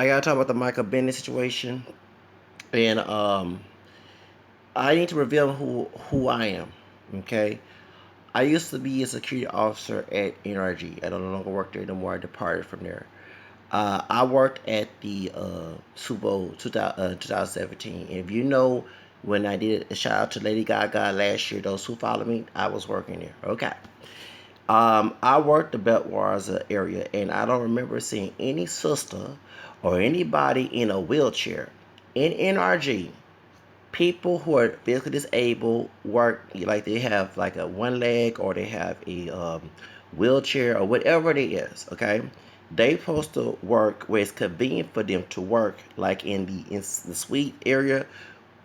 I gotta talk about the Michael Bennett situation, and I need to reveal who I am. Okay, I used to be a security officer at NRG. I don't no longer work there anymore. I departed from there. I worked at the Super Bowl 2017. And if you know, when I did a shout out to Lady Gaga last year, those who follow me, I was working there. Okay. I worked the Beltwars area, and I don't remember seeing any sister or anybody in a wheelchair in NRG. People who are physically disabled work like they have like a one leg or they have a wheelchair or whatever it is. Okay, they supposed to work where it's convenient for them to work, like in the suite area,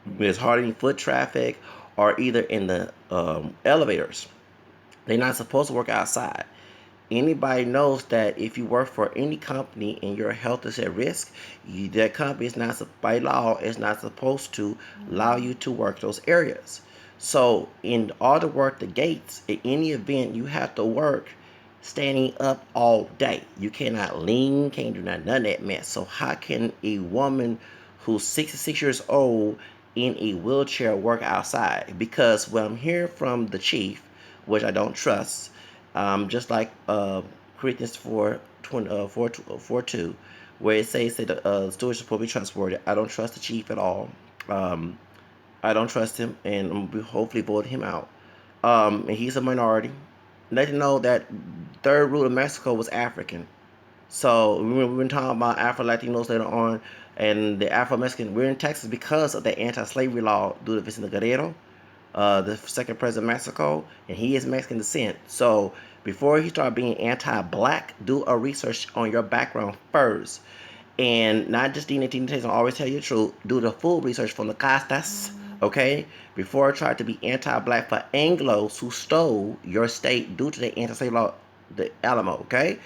where there's hardly any foot traffic, or either in the elevators. They're not supposed to work outside. Anybody knows that if you work for any company and your health is at risk, that company is not, by law, is not supposed to allow you to work those areas. So in order to work the gates, in any event, you have to work standing up all day. You cannot lean, can't do none of that mess. So how can a woman who's 66 years old in a wheelchair work outside? Because what I'm hearing from the chief, which I don't trust, just like Corinthians 4, 20, 4 2, where it says that the stewards are supposed to be trustworthy. I don't trust the chief at all. Um, I don't trust him, and I'm gonna hopefully vote him out. And he's a minority. Let you know that third ruler of Mexico was African. So we've been talking about Afro Latinos later on, and the Afro Mexican. We're in Texas because of the anti-slavery law due to Vicente Guerrero, the second president of Mexico, and he is Mexican descent. So before you start being anti-black, do a research on your background first, and not just DNA tests. I always tell you the truth. Do the full research from the castas, okay? Before I try to be anti-black for Anglos who stole your state due to the anti-slave law, the Alamo, okay?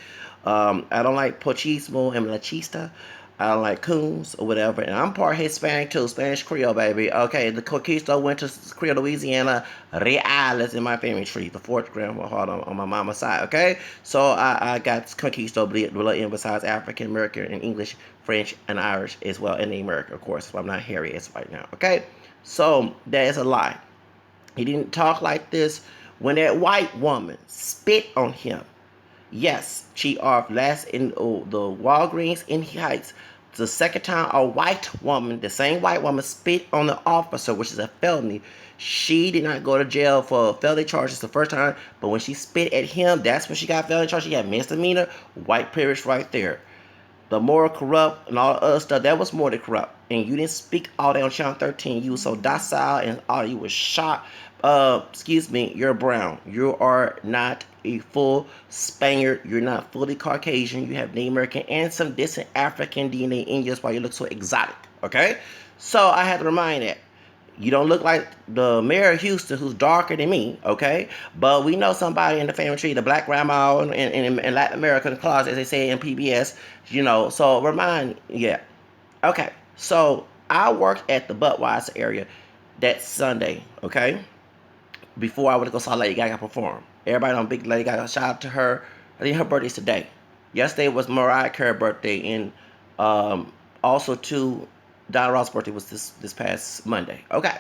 I don't like Pochismo and Machista. I don't like Coons or whatever. And I'm part Hispanic too, Spanish Creole, baby. Okay, the Conquista went to Creole, Louisiana. Real is in my family tree, the fourth grandfather on my mama's side, okay? So I got Conquista blood in besides African American and English, French, and Irish as well, and the American, of course. So I'm not Harry as right now, okay? So that is a lie. He didn't talk like this when that white woman spit on him. Yes, she off last in the Walgreens in Heights. The second time a white woman, the same white woman, spit on the officer, which is a felony. She did not go to jail for felony charges the first time, but when she spit at him, that's when she got felony charges. She got misdemeanor, white privilege right there. The more corrupt and all the other stuff, that was more than corrupt. And you didn't speak all that on Channel 13. You were so docile and all you was shot. Excuse me, you're brown. You are not a full Spaniard. You're not fully Caucasian. You have Native American and some distant African DNA in you. That's why you look so exotic. Okay? So I had to remind that. You don't look like the mayor of Houston, who's darker than me, okay? But we know somebody in the family tree, the black grandma in Latin America, in the closet, as they say in PBS, So yeah. Okay, so I worked at the Budweiser area that Sunday, okay? Before I went to go saw Lady Gaga perform. Everybody on Big Lady Gaga, shout out to her. I think her birthday's today. Yesterday was Mariah Carey's birthday, and also too, Donna Ross' birthday was this past Monday. Okay,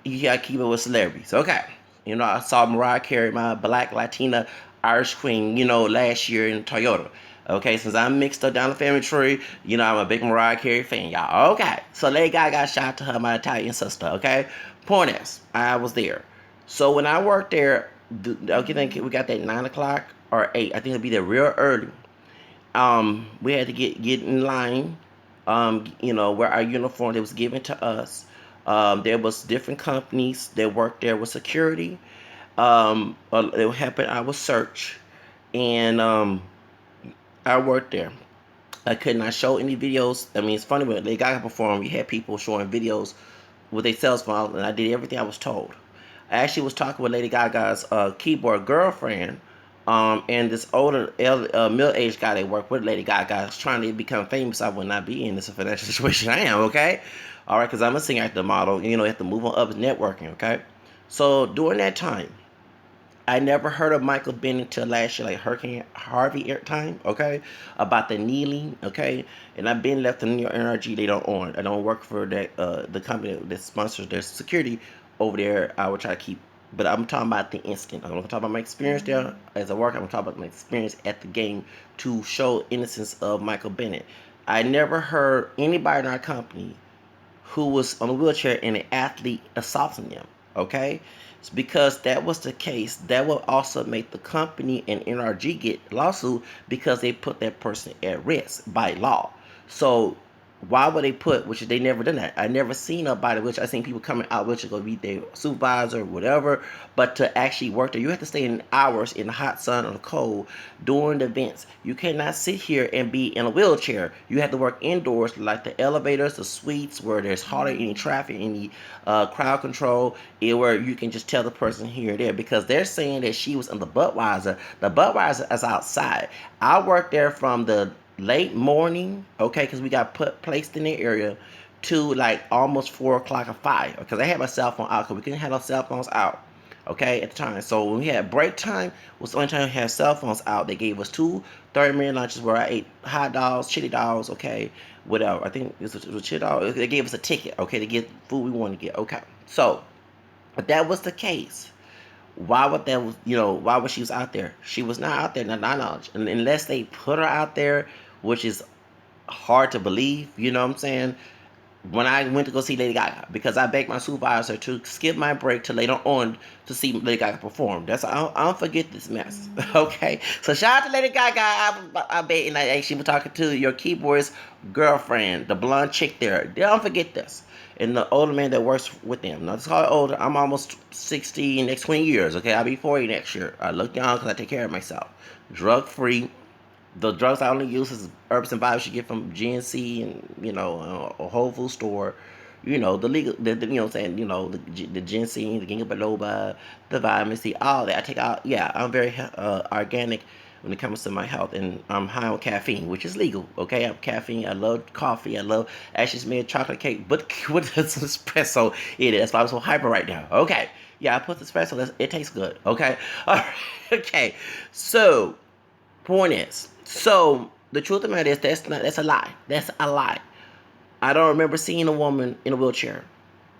you gotta keep it with celebrities. Okay, I saw Mariah Carey, my Black Latina Irish queen, last year in Toyota. Okay, since I'm mixed up down the family tree, I'm a big Mariah Carey fan, y'all. Okay, so Lady Gaga, shout out to her, my Italian sister. Okay, point is, I was there. So when I worked there, I think we got that 9 o'clock or 8. I think it'll be there real early. We had to get in line. Where our uniform that was given to us. There was different companies that worked there with security. They were helping our search, and I worked there. I could not show any videos. I mean, it's funny when they got perform. We had people showing videos with their cell phone, and I did everything I was told. I actually was talking with Lady Gaga's keyboard girlfriend, and this older middle-aged guy that worked with Lady Gaga is trying to become famous. I would not be in this financial situation I am, okay? All right, because I'm a singer, actor, model. You have to move on up networking, okay? So during that time, I never heard of Michael Bennett until last year, like Hurricane Harvey time, okay, about the kneeling, okay, and I've been left in your NRG. They don't own. I don't work for that the company that sponsors their security over there. I will try to keep, but I'm talking about the instant. I'm talking about my experience there as a worker. I'm talking about my experience at the game to show innocence of Michael Bennett. I never heard anybody in our company who was on a wheelchair and an athlete assaulting them. Okay, it's because that was the case. That will also make the company and NRG get lawsuit because they put that person at risk by law. So why would they put, which they never done that? I never seen nobody, which I seen people coming out, which is gonna be their supervisor or whatever, but to actually work there, you have to stay in hours in the hot sun or the cold during the events. You cannot sit here and be in a wheelchair. You have to work indoors, like the elevators, the suites, where there's hardly any traffic, any crowd control, where you can just tell the person here and there, because they're saying that she was in the Budweiser. The Budweiser is outside. I worked there from the late morning, okay, because we got placed in the area to like almost 4 o'clock or 5, because I had my cell phone out, because we couldn't have our cell phones out, okay, at the time. So when we had break time, was the only time we had cell phones out. They gave us two 30-minute lunches where I ate hot dogs, chili dogs, okay, whatever. I think it was chili dogs. They gave us a ticket, okay, to get food we wanted to get, okay. So, if that was the case, why would that was why was she was out there? She was not out there, not knowledge, unless they put her out there, which is hard to believe. You know what I'm saying? When I went to go see Lady Gaga, because I begged my supervisor to skip my break till later on to see Lady Gaga perform. I don't forget this mess. Okay, so shout out to Lady Gaga. I bet, and I actually was talking to your keyboardist girlfriend, the blonde chick there. Don't forget this. And the older man that works with them. Now, it's called older. I'm almost 60 in the next 20 years. Okay, I'll be 40 next year. I look young because I take care of myself. Drug free. The drugs I only use is herbs and vibes you get from GNC and a Whole Food store. The legal, you know what I'm saying, the ginseng, the ginkgo biloba, the vitamin C, all that. I take out. Yeah, I'm very organic when it comes to my health, and I'm high on caffeine, which is legal. Okay, I'm caffeine. I love coffee. I love actually made chocolate cake, but with some espresso in it. That's why I'm so hyper right now. Okay, yeah, I put the espresso. It tastes good. Okay, all right. Okay, so point is, so the truth of the matter is that's a lie. That's a lie. I don't remember seeing a woman in a wheelchair,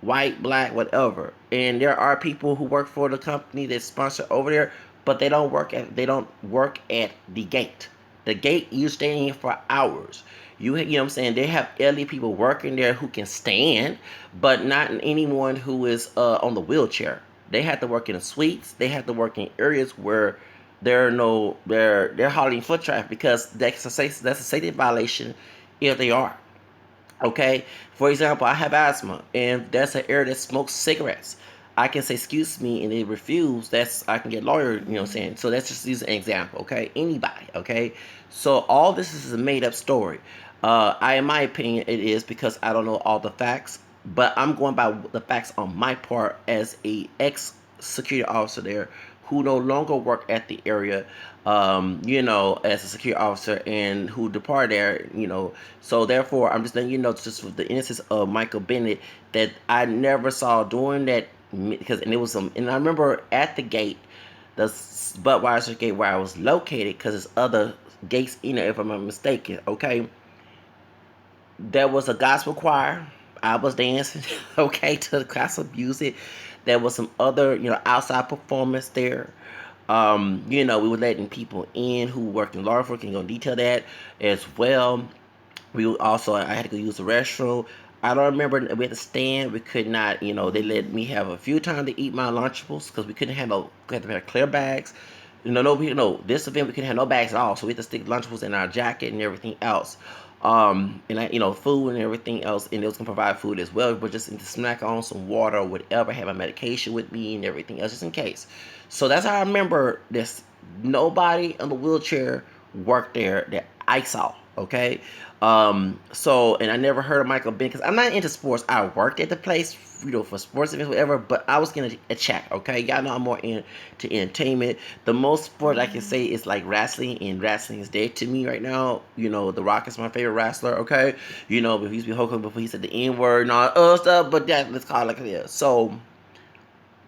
white, black, whatever. And there are people who work for the company that sponsor over there, but they don't work at the gate. The gate you stay in for hours. You know what I'm saying? They have elderly people working there who can stand, but not anyone who is on the wheelchair. They have to work in the suites. They have to work in areas where they're hauling foot traffic, because that's a safety violation if they are. Okay, for example, I have asthma, and that's an area that smokes cigarettes. I can say excuse me, and they refuse. I can get lawyer. You know what I'm saying? So that's just an example. Okay, anybody. Okay, so all this is a made up story. In my opinion, it is, because I don't know all the facts, but I'm going by the facts on my part as a ex security officer there, who no longer work at the area, as a security officer, and who depart there, So therefore, I'm just letting you know, just for the instance of Michael Bennett, that I never saw doing that, because and it was and I remember at the gate, the Budweiser gate where I was located, because there's other gates, if I'm not mistaken. Okay, there was a gospel choir. I was dancing, okay, to the gospel music. There was some other, outside performance there. We were letting people in who worked in law enforcement. Gonna detail that as well. I had to go use the restroom. I don't remember, we had to stand. We could not, they let me have a few times to eat my Lunchables, because we had to have clear bags. This event we couldn't have no bags at all, so we had to stick Lunchables in our jacket and everything else. And food and everything else, and they was gonna provide food as well, but just to snack on some water or whatever, have my medication with me and everything else, just in case. So that's how I remember this. Nobody in the wheelchair worked there that I saw. Okay. And I never heard of Michael Bennett, because I'm not into sports. I worked at the place, for sports events, whatever, but I was getting a check. Okay. Y'all know I'm more into entertainment. The most sport I can say is like wrestling, and wrestling is dead to me right now. The Rock is my favorite wrestler. Okay. But he used to be Hulk Hogan before he said the N word and all that other stuff, but let's call it like it is. So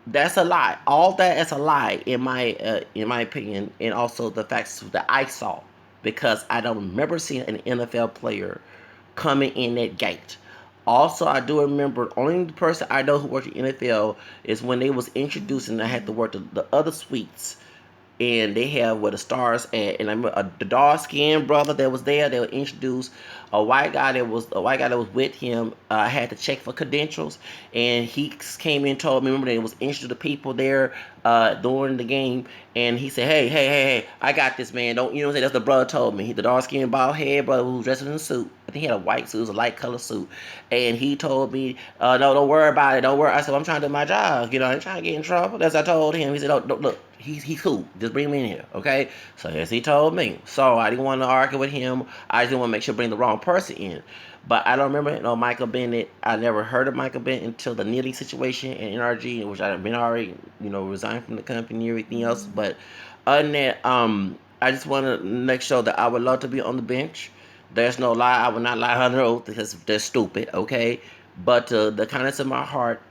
That's a lie. All that is a lie in my opinion, and also the facts that I saw, because I don't remember seeing an NFL player coming in that gate. Also, I do remember only the person I know who worked in NFL is when they was introducing. I had to work the other suites, and they have where the stars at. And I remember the dark skinned brother that was there. They would introduce a white guy that was with him. Had to check for credentials, and he came in and told me. Remember, they was introduced to people there during the game, and he said, "Hey, I got this, man. Don't you know what I'm saying?" That's the brother told me. The dark skinned bald head brother who was dressed in a suit. I think he had a white suit, it was a light color suit, and he told me, "No, don't worry about it. Don't worry." I said, well, "I'm trying to do my job. You know, I'm trying to get in trouble." As I told him, he said, "Oh, don't look. He's cool. Just bring him in here, okay?" So as he told me. So I didn't want to argue with him. I just didn't want to make sure bring the wrong person in. But I don't remember, Michael Bennett. I never heard of Michael Bennett until the Neely situation in NRG, which I've been already, resigned from the company and everything else. But other than that, I just want to make sure that I would love to be on the bench. There's no lie. I would not lie under oath because they're stupid, okay? But the kindness of my heart,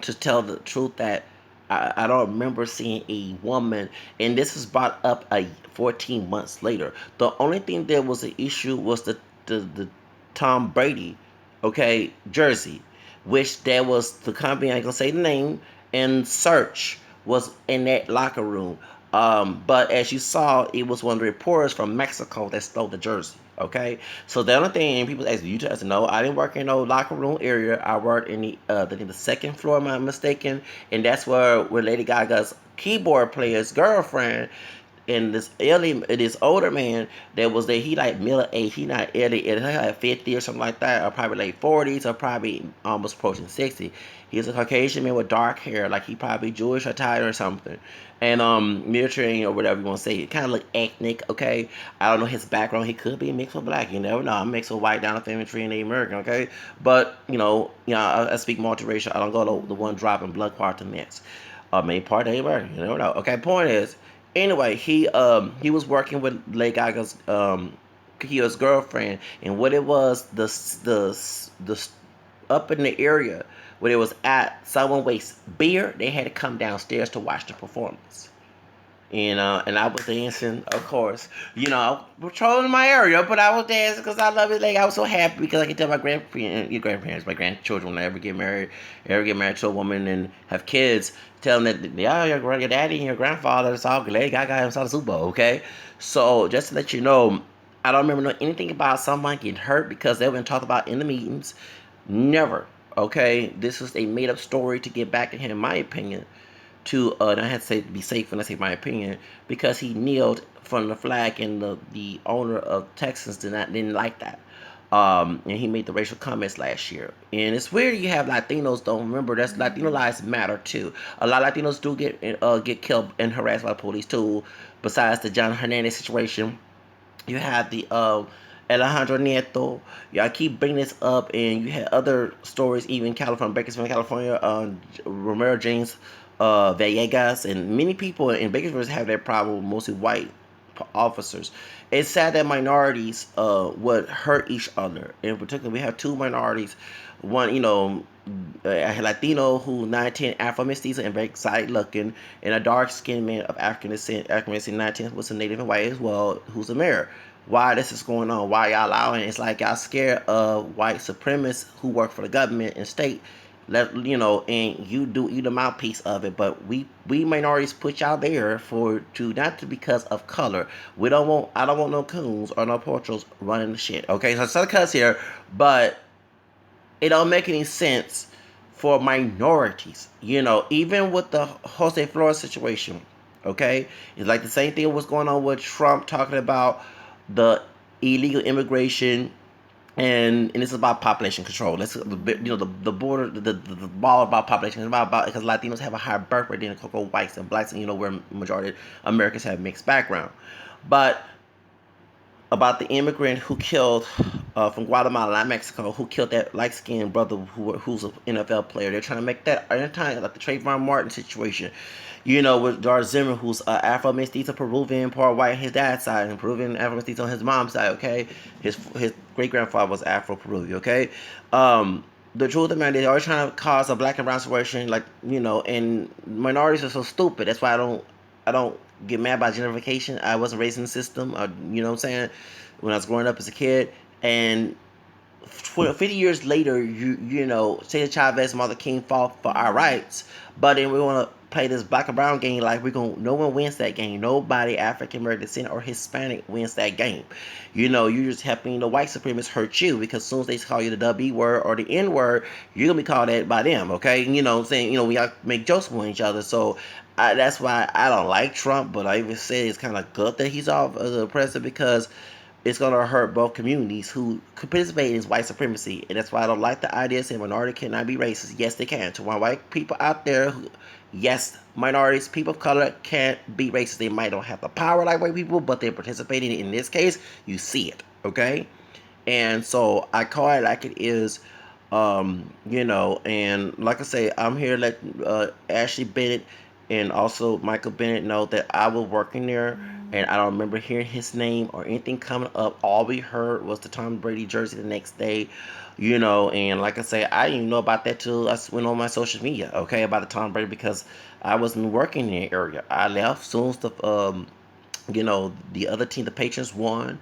to tell the truth, that I don't remember seeing a woman, and this was brought up 14 months later. The only thing that was an issue was the Tom Brady, okay, jersey, which there was the company, I ain't gonna say the name, and Search was in that locker room. But as you saw, it was one of the reporters from Mexico that stole the jersey. Okay, so the only thing people ask you to know, I didn't work in no locker room area. I worked in the second floor, am I mistaken? And that's where Lady Gaga's keyboard player's girlfriend, and this older man that was there, he like middle age, he not early, he like 50 or something like that, or probably late 40s, or probably almost approaching 60. He's a Caucasian man with dark hair, like he probably Jewish or Thai or something, and military or whatever you want to say. He kind of look ethnic, okay. I don't know his background. He could be mixed with black. You never know. I'm mixed with white, down with infantry, and Native American, okay. But I speak multiracial. I don't go to the one dropping blood quarter mix. Main part Native American. You never know. Okay. Point is, anyway, he was working with Lady Gaga's his girlfriend, and what it was, the up in the area where it was at, someone wastes beer. They had to come downstairs to watch the performance. And I was dancing, of course. Patrolling my area, but I was dancing because I love it. Like, I was so happy because I could tell my grandparents, my grandchildren, when I ever get married to a woman and have kids, tell them that, yeah, your daddy and your grandfather, it's all good. I got him the Super Bowl, okay? So just to let you know, I don't remember anything about someone getting hurt because they were talked about in the meetings. Never, okay? This is a made up story to get back at him, in my opinion, to and I had to say to be safe when I say my opinion, because he kneeled from the flag, and the owner of Texans didn't like that. And he made the racial comments last year. And it's weird you have Latinos don't remember that Latino lives matter too. A lot of Latinos do get killed and harassed by the police too. Besides the John Hernandez situation, you have the Alejandro Nieto. Yeah, I keep bringing this up, and you had other stories, even California, Bakersfield, California, Romero James Villegas, and many people in Bakersfield have that problem with mostly white officers. It's sad that minorities would hurt each other. In particular, we have two minorities. One, a Latino who's 19, Afro mestizo and very excited looking, and a dark skinned man of African descent, 19, was a native and white as well, who's a mayor. Why this is going on? Why y'all allowing it? It's like y'all scared of white supremacists who work for the government and state. And you the mouthpiece of it, but we minorities put y'all there not to because of color. I don't want no coons or no portals running the shit. Okay, so it's not cuss here, but it don't make any sense for minorities. Even with the Jose Flores situation, okay, it's like the same thing was going on with Trump talking about the illegal immigration, and it's about population control. That's the border, the ball about population. It's about because Latinos have a higher birth rate than cocoa whites and blacks, and where majority of Americans have mixed background. But about the immigrant who killed from Guatemala, not Mexico, who killed that light-skinned brother who's an NFL player. They're trying to make that like the Trayvon Martin situation. With George Zimmer, who's Afro mestizo, Peruvian, part white on his dad's side, and Peruvian Afro mestizo on his mom's side. Okay, his great grandfather was Afro Peruvian. Okay, the truth of the matter, they're always trying to cause a black and brown situation, like, and minorities are so stupid. That's why I don't get mad by gentrification. I wasn't raised in the system. You know what I'm saying? When I was growing up as a kid, and 50 years later, Cesar Chavez, Martin King fought for our rights, but then we want to play this black and brown game like no one wins that game. Nobody African American descent or Hispanic wins that game. You're just helping the white supremacists hurt you, because as soon as they call you the W word or the N word, you're gonna be called that by them. Okay, what I'm saying, we got to make jokes with each other. So that's why I don't like Trump, but I even say it's kind of good that he's off as a president, because it's going to hurt both communities who participate in white supremacy. And that's why I don't like the idea saying minority cannot be racist. Yes, they can. To my white people out there, yes, minorities, people of color can't be racist. They might not have the power like white people, but they're participating. In this case, you see it, okay? And so I call it like it is. And like I say, I'm here to let Ashley Bennett and also Michael Bennett know that I was working there, and I don't remember hearing his name or anything coming up. All we heard was the Tom Brady jersey the next day, and like I say, I didn't even know about that till I went on my social media, okay, about the Tom Brady, because I wasn't working in the area. I left soon as the other team, the Patriots, won.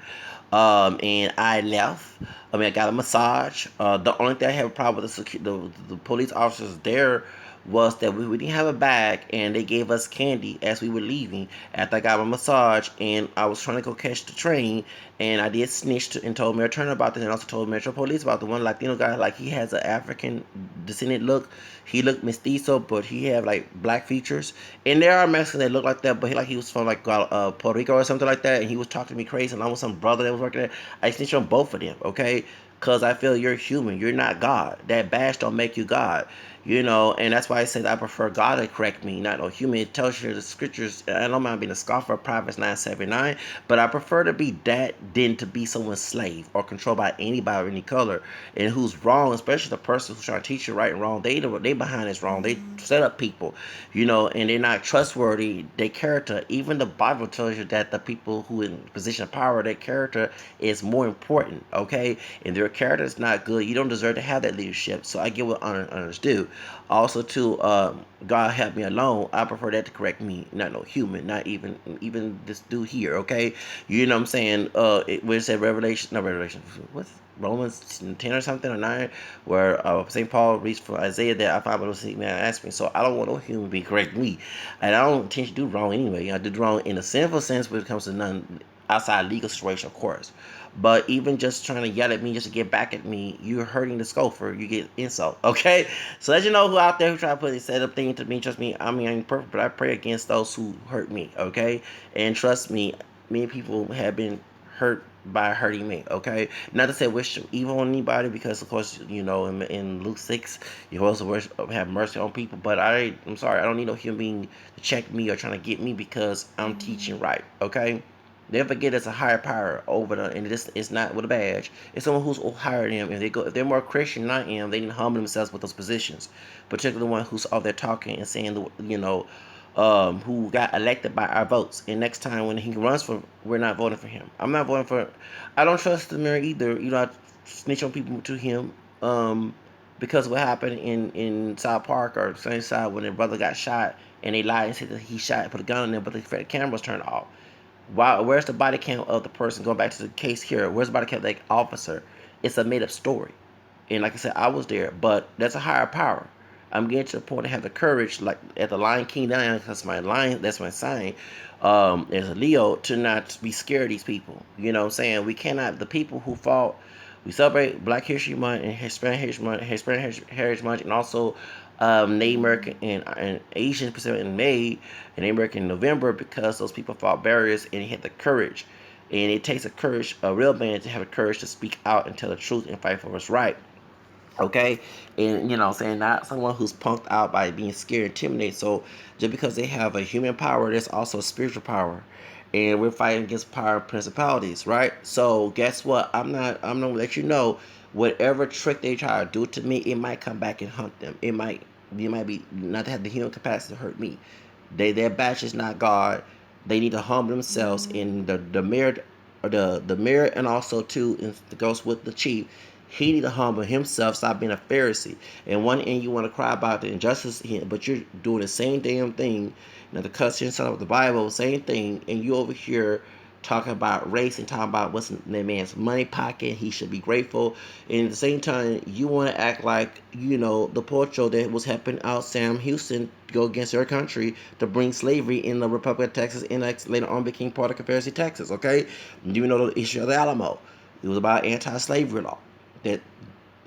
And I left. I mean, I got a massage. The only thing I have a problem with the police officers there was that we didn't have a bag, and they gave us candy as we were leaving after I got my massage, and I was trying to go catch the train, and I did snitch and told Mayor Turner about this, and also told Metro Police about the one Latino guy. Like, he has an African descendant look. He looked mestizo, but he had like black features. And there are Mexicans that look like that, but he was from like Puerto Rico or something like that. And he was talking to me crazy, and I was some brother that was working there. I snitched on both of them, okay? Because I feel you're human. You're not God. That badge don't make you God. And that's why I said I prefer God to correct me, not no human. It tells you the scriptures. I don't mind being a scoffer, Proverbs 9:79, but I prefer to be that than to be someone's slave or controlled by anybody of any color, and who's wrong, especially the person who's trying to teach you right and wrong. They behind is wrong. They set up people, and they're not trustworthy. Their character, even the Bible tells you that the people who in position of power, their character is more important. Okay, and their character is not good. You don't deserve to have that leadership. So I get what honors do. Also, too, God help me alone. I prefer that to correct me, not no human, not even this dude here. Okay, you know what I'm saying? Where it said Revelation, not Revelation. What's Romans 10 or something or 9, where St. Paul reached for Isaiah that I found what was man asked me. So I don't want no human being correct me, and I don't intend to do wrong anyway. I did wrong in a sinful sense when it comes to none outside legal situation, of course. But even just trying to yell at me just to get back at me, you're hurting the scoffer. You get insult, okay? So let you know who out there who try to put a set up thing to me. Trust me, I mean, I ain't perfect, but I pray against those who hurt me, okay? And trust me, many people have been hurt by hurting me, okay? Not to say wish evil on anybody, because of course, in Luke 6, you're supposed to have mercy on people. But I'm sorry, I don't need no human being to check me or trying to get me because I'm teaching right, okay? Never forget there's a higher power over them, and this is not with a badge. It's someone who's higher than them. If they're more Christian than I am, they need to humble themselves with those positions. Particularly the one who's out there talking and saying, who got elected by our votes. And next time when he runs for, we're not voting for him. I'm not voting for. I don't trust the mayor either. I snitch on people to him. Because what happened in South Park or Sunnyside when their brother got shot, and they lied and said that he shot and put a gun on them, but the camera was turned off. Why? Where's the body count of the person? Going back to the case here, where's the body count of the officer? It's a made up story. And like I said, I was there, but that's a higher power. I'm getting to the point to have the courage, like at the Lion King down, that's my line, that's my sign. As a Leo, to not be scared of these people. You know what I'm saying? We cannot, the people who fought, we celebrate Black History Month and Hispanic Heritage Month, and also Native American and Asian Pacific in May, and Native American in November, because those people fought barriers and had the courage. And it takes a real man, to have the courage to speak out and tell the truth and fight for what's right. Okay, and saying not someone who's punked out by being scared, intimidated. So just because they have a human power, there's also a spiritual power, and we're fighting against power principalities, right? So guess what? I'm gonna let you know, whatever trick they try to do to me, it might come back and hunt them. It might be not to have the human capacity to hurt me. Their batch is not God. They need to humble themselves. In the mirror. the mayor, and also too, it goes with the chief. He need to humble himself, stop being a Pharisee. And one end you want to cry about the injustice, but you're doing the same damn thing. The cussing inside of the Bible, same thing, and you over here talking about race and talking about what's in that man's money pocket. He should be grateful. And at the same time, you want to act like, the Porcho that was helping out Sam Houston go against their country to bring slavery in the Republic of Texas, and later on became part of Confederacy Texas, okay? You know the issue of the Alamo. It was about anti-slavery law that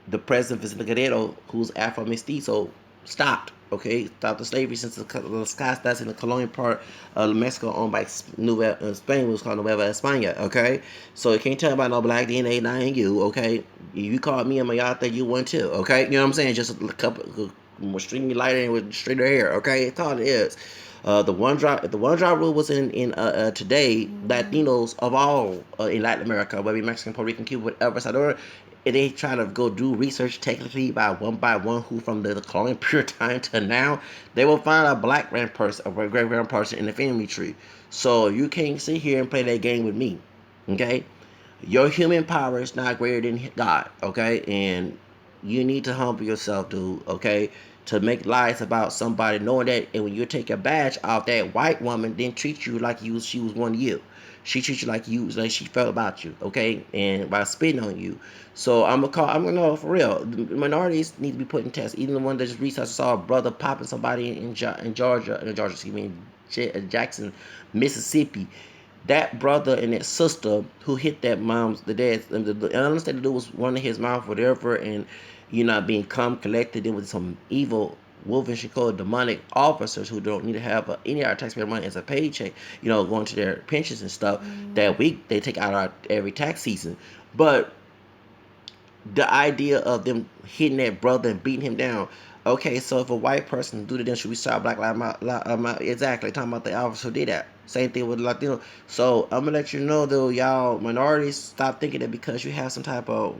the president Vicente Guerrero, who's Afro Mestizo, stopped. Okay, stopped the slavery since the sky starts in the colonial part of Mexico, owned by Spain, was called Nueva España. Okay, so you can't tell about no black DNA, not in you. Okay, you called me a mayate, you won too. Okay, you know what I'm saying? Just a couple more stringy lighter and with straighter hair. Okay, that's all it is. The one drop rule was in today. Latinos of all in Latin America, whether Mexican, Puerto Rican, Cuba, whatever, Salvador, and they try to go do research technically by one who from the colonial period time to now, they will find a black grandperson, a great grandperson in the family tree. So you can't sit here and play that game with me, okay? Your human power is not greater than God, okay? And you need to humble yourself, dude, okay? To make lies about somebody, knowing that, and when you take a badge off, that white woman didn't treat you like she was one of you. She treats you like she felt about you, okay? And by spitting on you. So I'm gonna know for real. The minorities need to be put in test. Even the one that just recently saw a brother popping somebody in Georgia, excuse me, Jackson, Mississippi. That brother and that sister who hit that mom's the dad. I understand the dude was one of his mom, whatever, and being calm, collected. Then with some evil wolfish and called demonic officers who don't need to have any of our taxpayer money as a paycheck, going to their pensions and stuff. That week they take out our every tax season, but the idea of them hitting that brother and beating him down. Okay, so if a white person do that, then should we start Black Lives Matter? Exactly, talking about the officer who did that. Same thing with Latino. So I'm gonna let you know though, y'all minorities, stop thinking that because you have some type of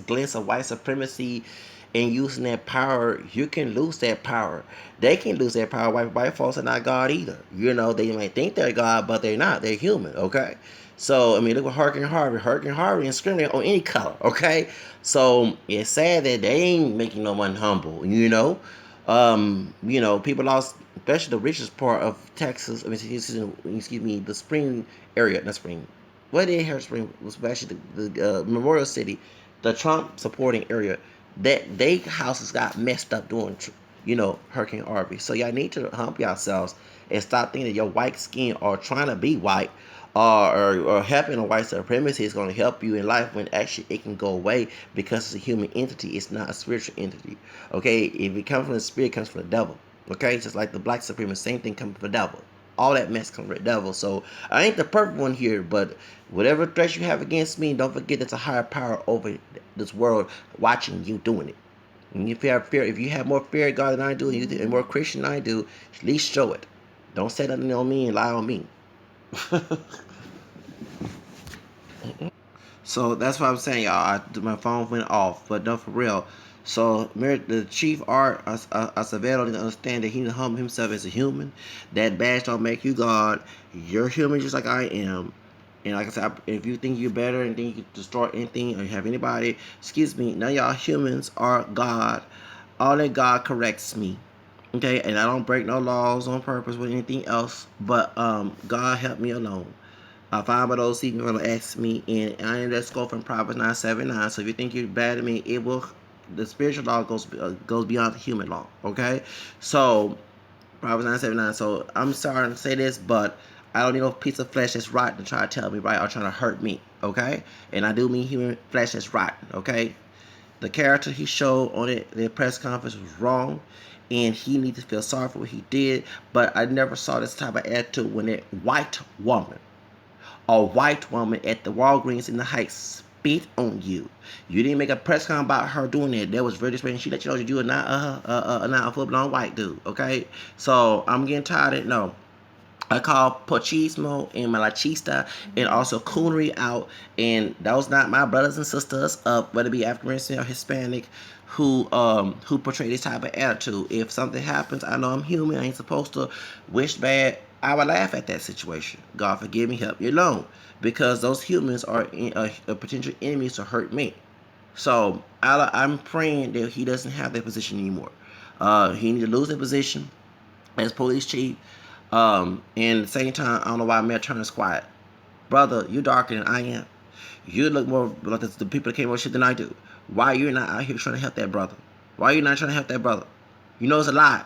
glimpse of white supremacy and using that power, you can lose that power. They can lose that power. White folks are not God either. They might think they're God, but they're not. They're human, okay? So, I mean, look at Hurricane Harvey. Hurricane Harvey and discriminate on any color, okay? So, it's sad that they ain't making no one humble. People lost, especially the richest part of Texas. I mean, excuse me, the Spring area, not Spring. What did Harris Spring was actually the Memorial City, the Trump supporting area. That they houses got messed up during, Hurricane Harvey. So y'all need to hump yourselves and stop thinking that your white skin or trying to be white or helping a white supremacy is going to help you in life when actually it can go away because it's a human entity. It's not a spiritual entity. Okay, if it comes from the spirit, it comes from the devil. Okay, just like the black supremacy, same thing comes from the devil. All that mess comes from the devil. So I ain't the perfect one here, but whatever threats you have against me, don't forget there's a higher power over this world watching you doing it. And if you have fear, if you have more fear of God than I do, and more Christian than I do, at least show it. Don't say nothing on me and lie on me. So that's what I'm saying, y'all. My phone went off, but no, for real. So the chief art Savio need to understand that he need to humble himself as a human. That badge don't make you God. You're human just like I am. And like I said, if you think you're better and think you can destroy anything or you have anybody, excuse me, none of y'all humans are God. All that God corrects me. Okay, and I don't break no laws on purpose with anything else, but God help me alone. Five of those people gonna ask me, and I am that scope from Proverbs 9:7-9. So if you think you're bad at me, it will. The spiritual law goes beyond the human law. Okay, so Proverbs 9:7-9. So I'm sorry to say this, but I don't need no piece of flesh that's rotten to try to tell me right or trying to hurt me. Okay, and I do mean human flesh that's rotten. Okay, the character he showed on the press conference was wrong, and he needs to feel sorry for what he did. But I never saw this type of attitude when a white woman at the Walgreens in the Heights spit on you. You didn't make a press conference about her doing that. That was very disrespectful. She let you know that you are not a full blown white dude. Okay, so I'm getting tired of it. No, I call Pochismo and Malachista and also Coonery out, and those not my brothers and sisters, whether it be African American or Hispanic, who portray this type of attitude. If something happens, I know I'm human. I ain't supposed to wish bad I would laugh at that situation. God forgive me, help me alone, because those humans are a potential enemies to hurt me. So I'm praying that he doesn't have that position anymore. He need to lose that position as police chief. And at the same time, I don't know why Mayor Turner's quiet. Brother, you darker than I am. You look more like the people that came up shit than I do. Why you not out here trying to help that brother? Why you not trying to help that brother? You know it's a lie.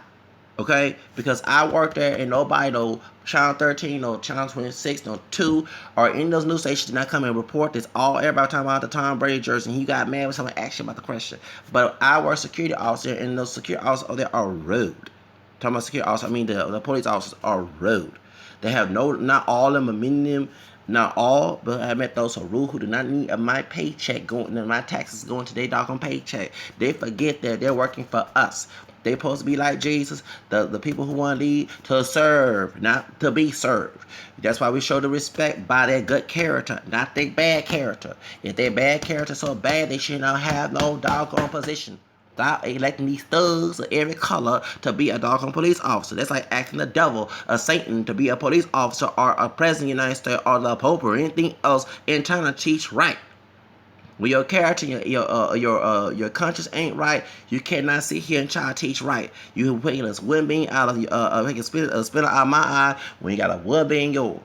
Okay? Because I work there and nobody, no Channel 13, no Channel 26, no 2, or any of those news stations did not come and report this. Everybody talking about the Tom Brady jersey, and you got mad with someone asked you about the question. But I work security officer, and those security officers there are rude. Talking about security officers, I mean the police officers are rude. They have not all of them, many of them, not all, but I met those who are rude, who do not need my paycheck going, my taxes going to their doggone paycheck. They forget that they're working for us. They supposed to be like Jesus, the people who want to lead to serve, not to be served. That's why we show the respect by their good character, not their bad character. If their bad character so bad, they should not have no doggone position. Stop electing these thugs of every color to be a doggone police officer. That's like asking the devil, a Satan, to be a police officer or a president of the United States or the Pope or anything else and trying to teach right. When your character, your conscience ain't right, you cannot sit here and try to teach right. You picking a swim bean out of making a spinner out of my eye when you got a wood bean yours.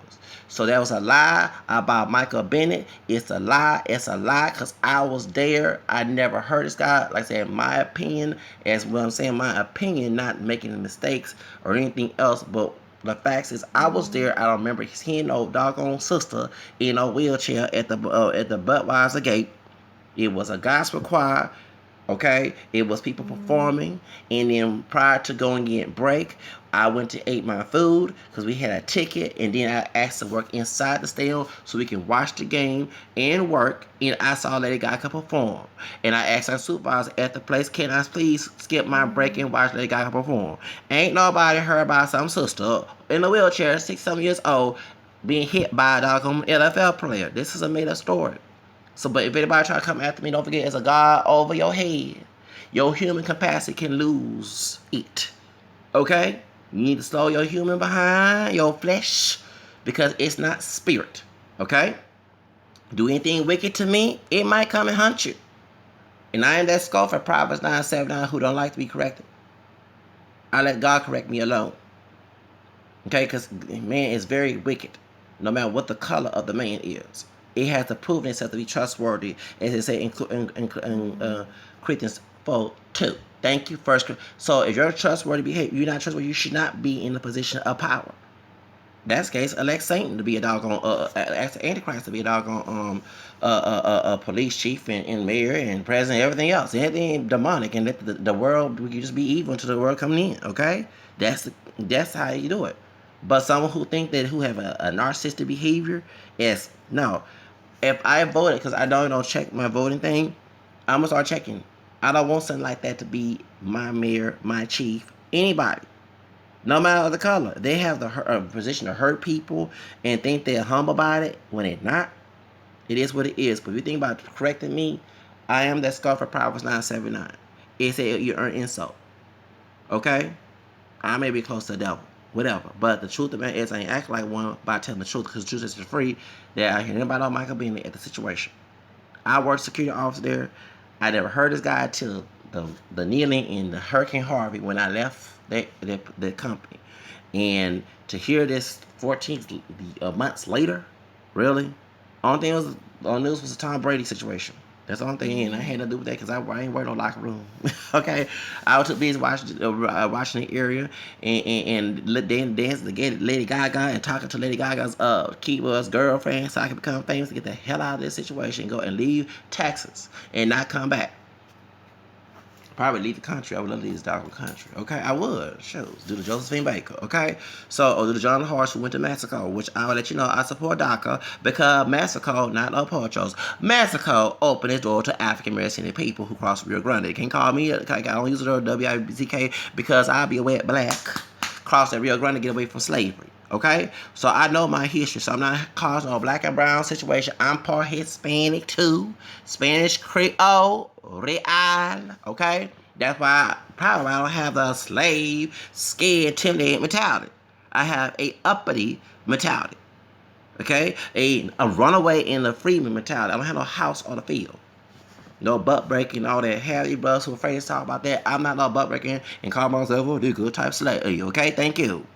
So that was a lie about Michael Bennett. It's a lie. It's a lie because I was there. I never heard this guy. Like I said, my opinion, as what I'm saying, my opinion, not making mistakes or anything else, but the facts is, I was there. I don't remember seeing no doggone sister in a wheelchair at the Budweiser gate. It was a gospel choir, okay? It was people performing. And then prior to going in break, I went to eat my food because we had a ticket. And then I asked to work inside the stadium so we can watch the game and work. And I saw Lady Gaga perform. And I asked our supervisor at the place, can I please skip my break and watch Lady Gaga perform? Ain't nobody heard about some sister in a wheelchair, 6-7 years old, being hit by a doggone NFL player. This is a made-up story. So, but if anybody try to come after me, don't forget, it's a God over your head. Your human capacity can lose it. Okay? You need to slow your human behind, your flesh, because it's not spirit. Okay? Do anything wicked to me, it might come and hunt you. And I am that scoffer, Proverbs 9:7 who don't like to be corrected. I let God correct me alone. Okay? Because man is very wicked, no matter what the color of the man is. It has to prove itself to be trustworthy, as it says in Corinthians 4:2. Thank you, first. So if you're trustworthy behavior, you're not trustworthy, you should not be in a position of power. That's the case. Elect Satan to be a doggone, Antichrist to be a doggone, police chief and mayor and president, everything else, anything demonic, and let the world, we can just be evil until the world coming in. Okay, that's how you do it. But someone who think that who have a narcissistic behavior is no. If I voted, because I don't check my voting thing, I'm gonna start checking. I don't want something like that to be my mayor, my chief, anybody, no matter the color. They have the position to hurt people and think they're humble about it when they're not. It is what it is. But if you think about correcting me, I am that scoffer, Proverbs 9:7. It said you earn insult. Okay, I may be close to the devil, whatever. But the truth of it is, I ain't act like one by telling the truth, because the truth is free. That I hear anybody on Michael Bennett at the situation. I worked security officer there. I never heard this guy till the kneeling in the Hurricane Harvey when I left the company. And to hear this 14 months later, really, only thing was on news was the Tom Brady situation. That's the only thing, and I had to do with that because I ain't wearing no locker room. Okay, I was too busy watching the area and then dancing to get Lady Gaga and talking to Lady Gaga's keyboard's girlfriend, so I could become famous to get the hell out of this situation, go and leave Texas and not come back. Probably leave the country. I would love to leave this doggone country. Okay, I would. Shows. Do the Josephine Baker. Okay, so or do the John Horse who went to Mexico, which I will let you know I support DACA because Mexico, not Pochos, Mexico opened its door to African American people who cross Rio Grande. You can't call me. I don't use the word WICK because I'll be a wet black cross that Rio Grande to get away from slavery. Okay, so I know my history, so I'm not causing no black and brown situation. I'm part Hispanic too, Spanish Creole, Real. Okay, that's why probably I don't have the slave, scared, intimidated mentality. I have a uppity mentality. Okay? A runaway and a freeman mentality. I don't have no house on the field. No butt breaking, all that. Harry Bros who afraid to talk about that. I'm not no butt breaking and call myself a good type slave. Okay? Thank you.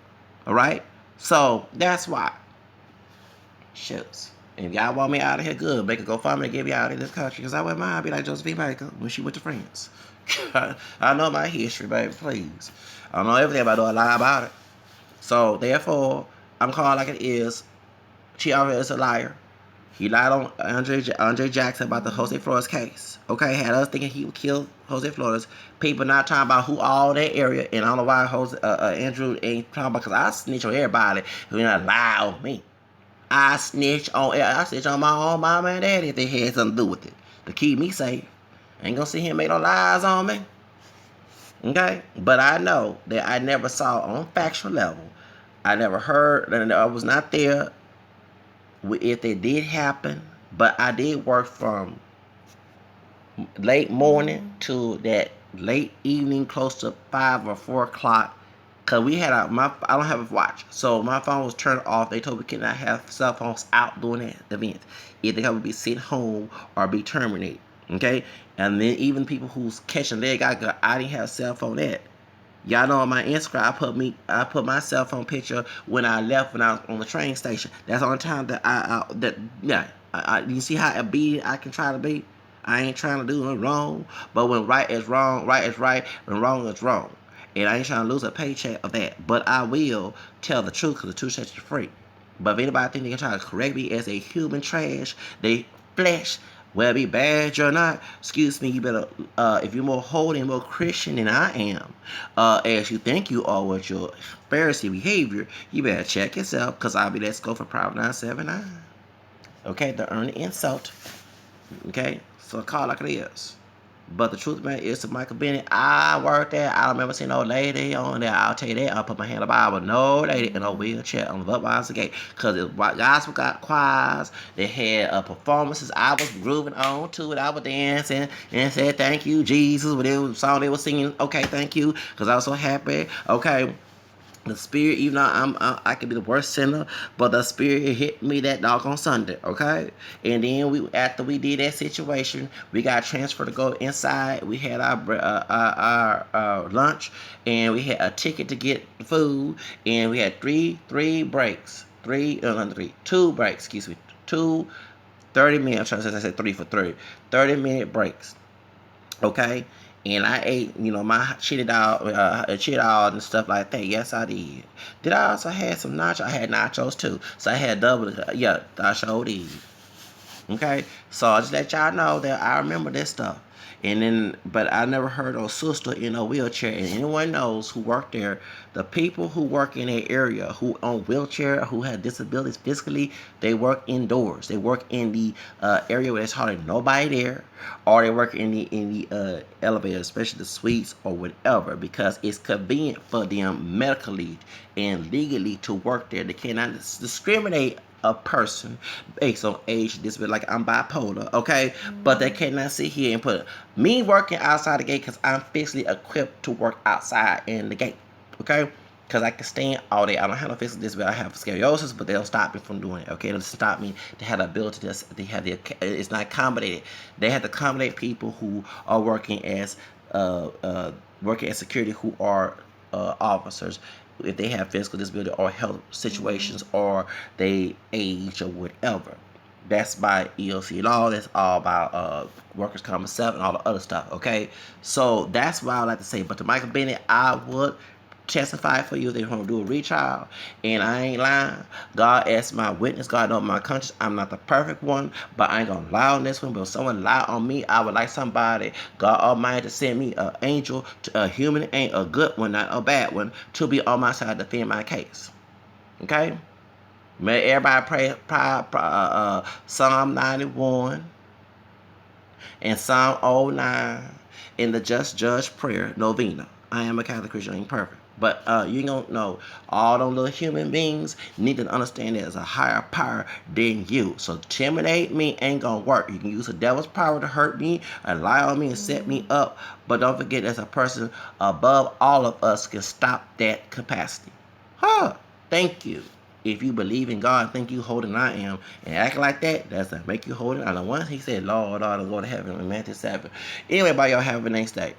Alright? So that's why. Shucks. If y'all want me out of here, good. Make a GoFundMe to get me out of this country. Because I wouldn't mind be like Josephine Baker when she went to France. I know my history, baby. Please. I know everything about it. I lie about it. So, therefore, I'm calling like it is. Chiara is a liar. He lied on Andre Jackson about the Jose Flores case. Okay, had us thinking he would kill Jose Flores. People not talking about who all that area. And I don't know why Andrew ain't talking about, because I snitch on everybody who not lie on me. I snitch on my own mama and daddy if they had something to do with it. To keep me safe. Ain't gonna sit here and make no lies on me. Okay? But I know that I never saw on factual level. I never heard, and I was not there if it did happen. But I did work from late morning to that late evening, close to 5 or 4 o'clock. Cause we had I don't have a watch, so my phone was turned off. They told me we cannot have cell phones out during that event. Either I would be sent home or be terminated. Okay, and then even people who's catching leg, I didn't have a cell phone at. Y'all know on my Instagram, I put my cell phone picture when I left when I was on the train station. That's the only time that you see how obedient I can try to be. I ain't trying to do no wrong, but when right is wrong, right is right, and wrong is wrong. And I ain't trying to lose a paycheck of that. But I will tell the truth, because the truth sets you free. But if anybody think they can try to correct me as a human trash, they flesh, whether it be bad or not, excuse me, you better, if you're more holy and more Christian than I am, as you think you are with your Pharisee behavior, you better check yourself, because I'll be, let's go for Proverbs 9:7-9. Okay, to earn the insult. Okay, so call like it is. But the truth, man, is to Michael Bennett, I worked there. I don't remember seeing no lady on there. I'll tell you that. I'll put my hand on the Bible. No lady in a wheelchair on the Budweiser gate. Because it gospel got choirs. They had performances. I was grooving on to it. I was dancing and said, thank you, Jesus. When they song they were singing, okay, thank you. Because I was so happy. Okay. The Spirit, even though I could be the worst sinner, but the Spirit hit me that dog on Sunday, okay? And then after we did that situation, we got transferred to go inside. We had our lunch, and we had a ticket to get food, and we had two breaks, 2 30-minute, I'm trying to say I said 3 for 3, 30-minute breaks, okay? And I ate, my chili dog and stuff like that. Yes, I did. Did I also have some nachos? I had nachos too. So I had double. Yeah, I sure did. Okay, so I just let y'all know that I remember this stuff. And then, but I never heard of a sister in a wheelchair. And anyone knows who worked there, the people who work in that area, who on wheelchair, who have disabilities physically, they work indoors. They work in the area where there's hardly nobody there, or they work in the elevator, especially the suites or whatever, because it's convenient for them medically and legally to work there. They cannot discriminate a person based on age, disability, like I'm bipolar, okay? But they cannot sit here and put me working outside the gate because I'm physically equipped to work outside in the gate, okay? Because I can stand all day. I don't have no physical disability. I have scoliosis, but they don't stop me from doing it, okay? They don't stop me to have the ability to, it's not accommodated. They have to accommodate people who are working as security, who are officers, if they have physical disability or health situations, or they age or whatever. That's by EOC law. That's all about workers' compensation and all the other stuff, okay? So that's what I would like to say. But to Michael Bennett, I would testify for you. They're going to do a retrial, and I ain't lying. God as my witness. God knows my conscience. I'm not the perfect one, but I ain't going to lie on this one. But if someone lie on me, I would like somebody, God Almighty, to send me an angel, a human angel, a good one, not a bad one, to be on my side to defend my case. Okay? May everybody pray Psalm 91 and Psalm 09 in the Just Judge prayer novena. I am a Catholic Christian. I ain't perfect. But you don't know, all those little human beings need to understand there's a higher power than you. So intimidate me ain't gonna work. You can use the devil's power to hurt me and lie on me and set me up. But don't forget, there's a person above all of us can stop that capacity. Huh. Thank you. If you believe in God, think you holding I am, and act like that, that's to make you holding. I know once he said, Lord, ought to go to heaven in Matthew 7. Anyway, bye, y'all. Have a nice day.